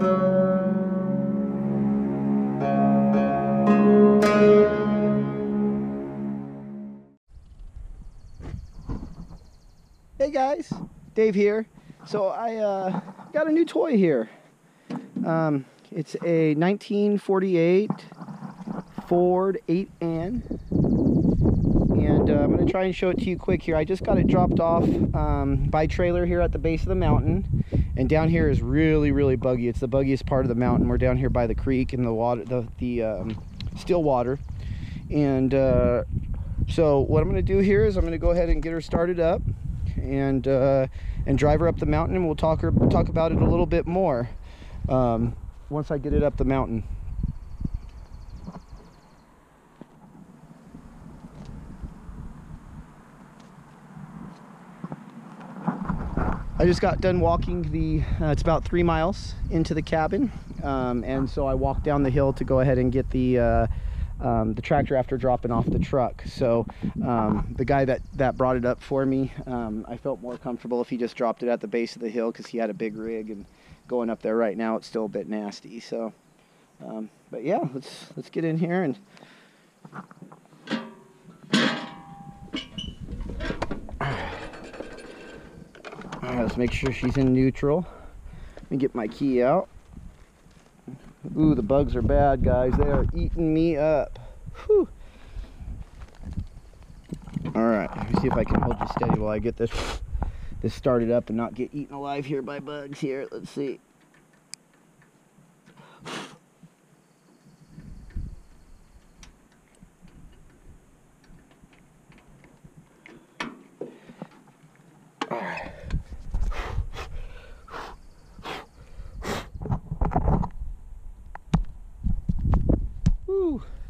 Hey guys, Dave here. So I got a new toy here. It's a 1948 Ford 8N, and I'm going to try and show it to you quick here. I just got it dropped off by trailer here at the base of the mountain, and down here is really buggy. It's the buggiest part of the mountain. We're down here by the creek and the water, the still water, and so what I'm going to do here is I'm going to go ahead and get her started up and drive her up the mountain, and we'll talk about it a little bit more once I get it up the mountain. I just got done walking it's about 3 miles into the cabin, and so I walked down the hill to go ahead and get the tractor after dropping off the truck. So the guy that brought it up for me, I felt more comfortable if he just dropped it at the base of the hill, because he had a big rig, and going up there right now it's still a bit nasty. So but yeah, let's get in here and let's make sure she's in neutral. Let me get my key out. Ooh, the bugs are bad, guys. They are eating me up. Whew. All right, let me see if I can hold you steady while I get this started up and not get eaten alive here by bugs here. Let's see. All right.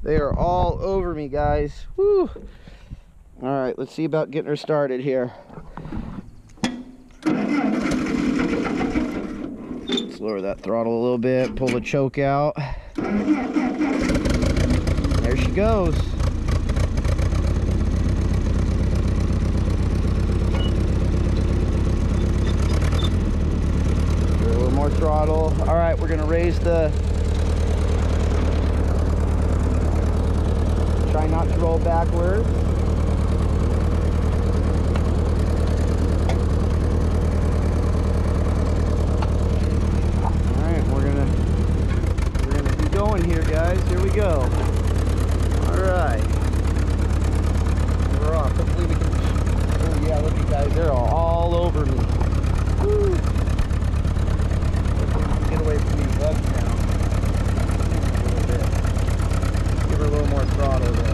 They are all over me, guys. Woo. All right, let's see about getting her started here. Let's lower that throttle a little bit, pull the choke out. There she goes. Give her a little more throttle. All right, we're gonna raise the... Try not to roll backwards. All right, we're gonna be going here, guys. Here we go. All right, we're off. Hopefully we can. Oh yeah, look at guys, they're all over me. Woo. Hopefully we can get away from these bugs now. A little bit. Give her a little more throttle though.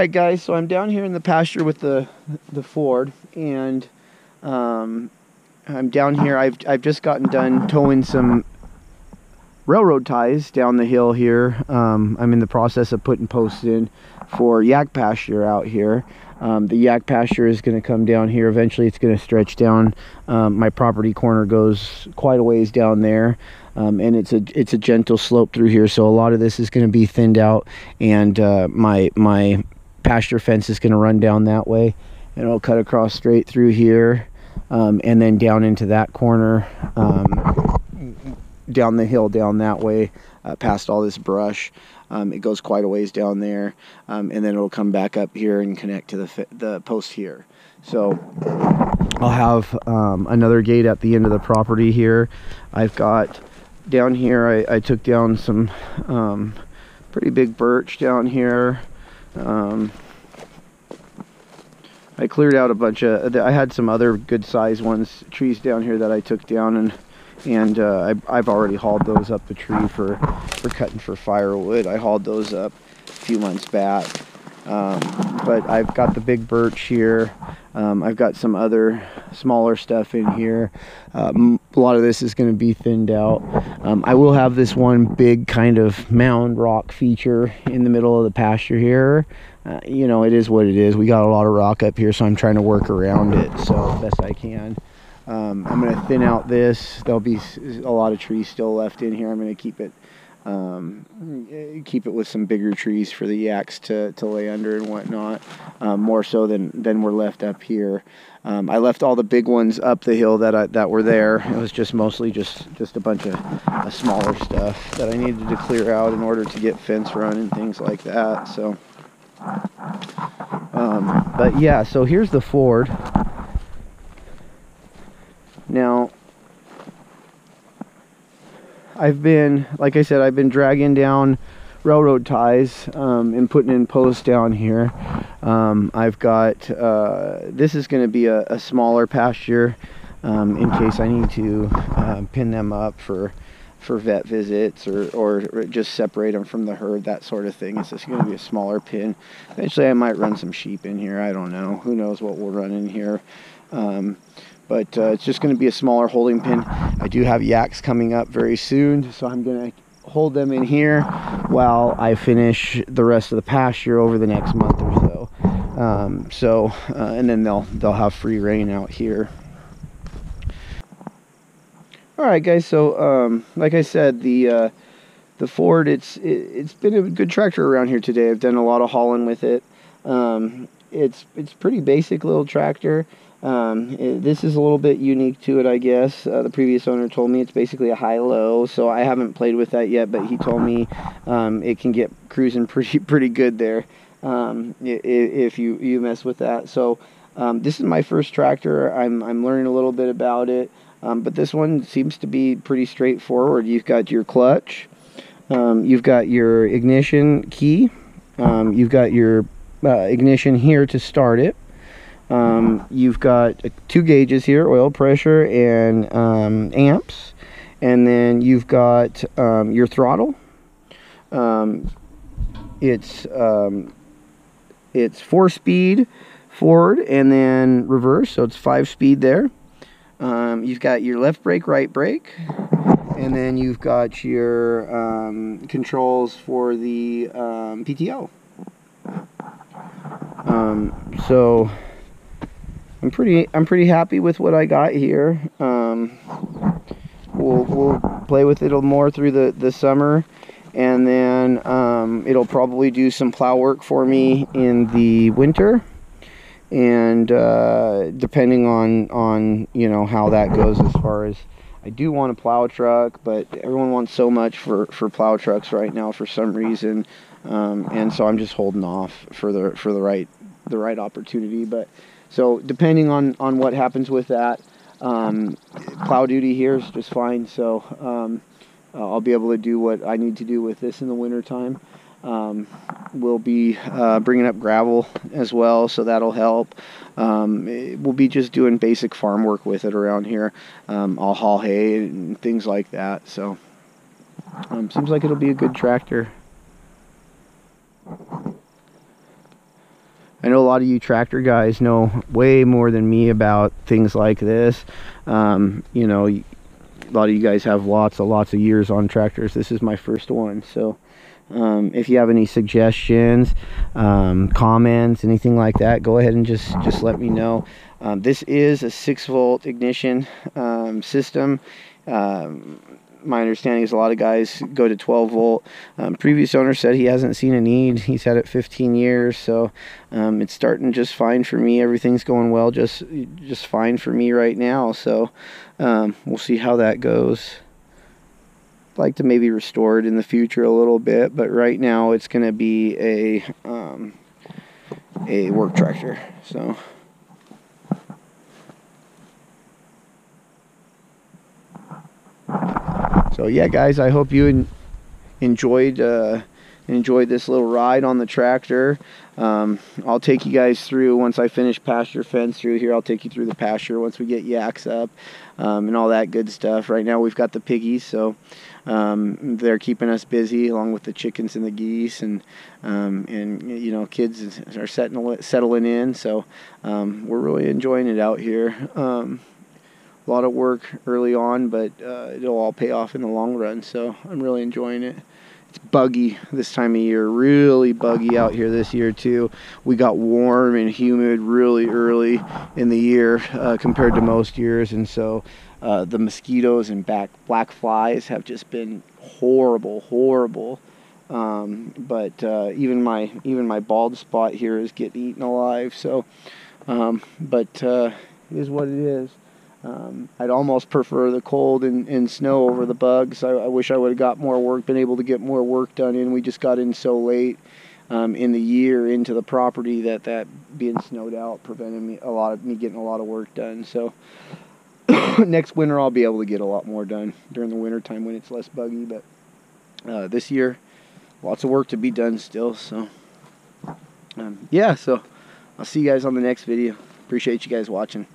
Alright guys, so I'm down here in the pasture with the Ford, and I'm down here. I've just gotten done towing some railroad ties down the hill here. I'm in the process of putting posts in for Yak Pasture out here. The Yak Pasture is going to come down here. Eventually it's going to stretch down. My property corner goes quite a ways down there, and it's a gentle slope through here, so a lot of this is going to be thinned out, and my pasture fence is going to run down that way, and it'll cut across straight through here, and then down into that corner, down the hill down that way, past all this brush. It goes quite a ways down there, and then it'll come back up here and connect to the post here. So I'll have another gate at the end of the property here. I've got down here, I took down some pretty big birch down here. I cleared out a bunch of, I had some other good sized trees down here that I took down, and I've already hauled those up the tree for cutting for firewood. I hauled those up a few months back. But I've got the big birch here. I've got some other smaller stuff in here. A lot of this is going to be thinned out. I will have this one big kind of mound rock feature in the middle of the pasture here. You know, it is what it is. We got a lot of rock up here, so I'm trying to work around it so best I can. I'm going to thin out this. There'll be a lot of trees still left in here. I'm going to keep it with some bigger trees for the yaks to lay under and whatnot, more so than were left up here. I left all the big ones up the hill that were there. It was just mostly just a bunch of smaller stuff that I needed to clear out in order to get fence run and things like that. So but yeah, so here's the Ford. Now, like I said, I've been dragging down railroad ties and putting in posts down here. I've got, this is going to be a smaller pasture in case I need to pin them up for vet visits or just separate them from the herd, that sort of thing. It's just going to be a smaller pin. Eventually I might run some sheep in here. I don't know. Who knows what we'll run in here. But it's just going to be a smaller holding pin. I do have yaks coming up very soon, so I'm going to hold them in here while I finish the rest of the pasture over the next month or so. And then they'll have free reign out here. All right, guys. So like I said, the Ford, it's been a good tractor around here today. I've done a lot of hauling with it. It's pretty basic little tractor. This is a little bit unique to it, I guess. The previous owner told me it's basically a high-low, so I haven't played with that yet, but he told me it can get cruising pretty good there if you mess with that. So this is my first tractor. I'm learning a little bit about it, but this one seems to be pretty straightforward. You've got your clutch, you've got your ignition key, you've got your ignition here to start it. You've got 2 gauges here, oil pressure and amps, and then you've got your throttle. It's 4-speed forward and then reverse, so it's 5-speed there. You've got your left brake, right brake, and then you've got your controls for the PTO. So I'm pretty happy with what I got here. We'll play with it a little more through the summer, and then it'll probably do some plow work for me in the winter, and depending on you know how that goes. As far as, I do want a plow truck, but everyone wants so much for plow trucks right now for some reason, and so I'm just holding off for the right opportunity. But so depending on what happens with that, plow duty here is just fine. So I'll be able to do what I need to do with this in the winter time. We'll be bringing up gravel as well, so that'll help. We'll be just doing basic farm work with it around here. I'll haul hay and things like that. So seems like it'll be a good tractor. I know a lot of you tractor guys know way more than me about things like this. You know, a lot of you guys have lots of years on tractors. This is my first one, so if you have any suggestions, comments, anything like that, go ahead and just let me know. This is a 6-volt ignition system. My understanding is a lot of guys go to 12 volt. Previous owner said he hasn't seen a need. He's had it 15 years, so it's starting just fine for me. Everything's going well, just fine for me right now. So we'll see how that goes. I'd like to maybe restore it in the future a little bit, but right now it's going to be a work tractor. So yeah, guys, I hope you enjoyed this little ride on the tractor. I'll take you guys through, once I finish pasture fence through here, I'll take you through the pasture once we get yaks up, and all that good stuff. Right now we've got the piggies, so they're keeping us busy, along with the chickens and the geese, and you know, kids are settling in, so we're really enjoying it out here. A lot of work early on, but it'll all pay off in the long run, so I'm really enjoying it. It's buggy this time of year, really buggy out here this year too. We got warm and humid really early in the year compared to most years, and so the mosquitoes and black flies have just been horrible. But even my bald spot here is getting eaten alive, so but it is what it is. I'd almost prefer the cold and snow over the bugs. I wish I would have got more work, been able to get more work done in. We just got in so late in the year into the property that being snowed out prevented me getting a lot of work done. So next winter I'll be able to get a lot more done during the winter time when it's less buggy. But this year, lots of work to be done still. So yeah, so I'll see you guys on the next video. Appreciate you guys watching.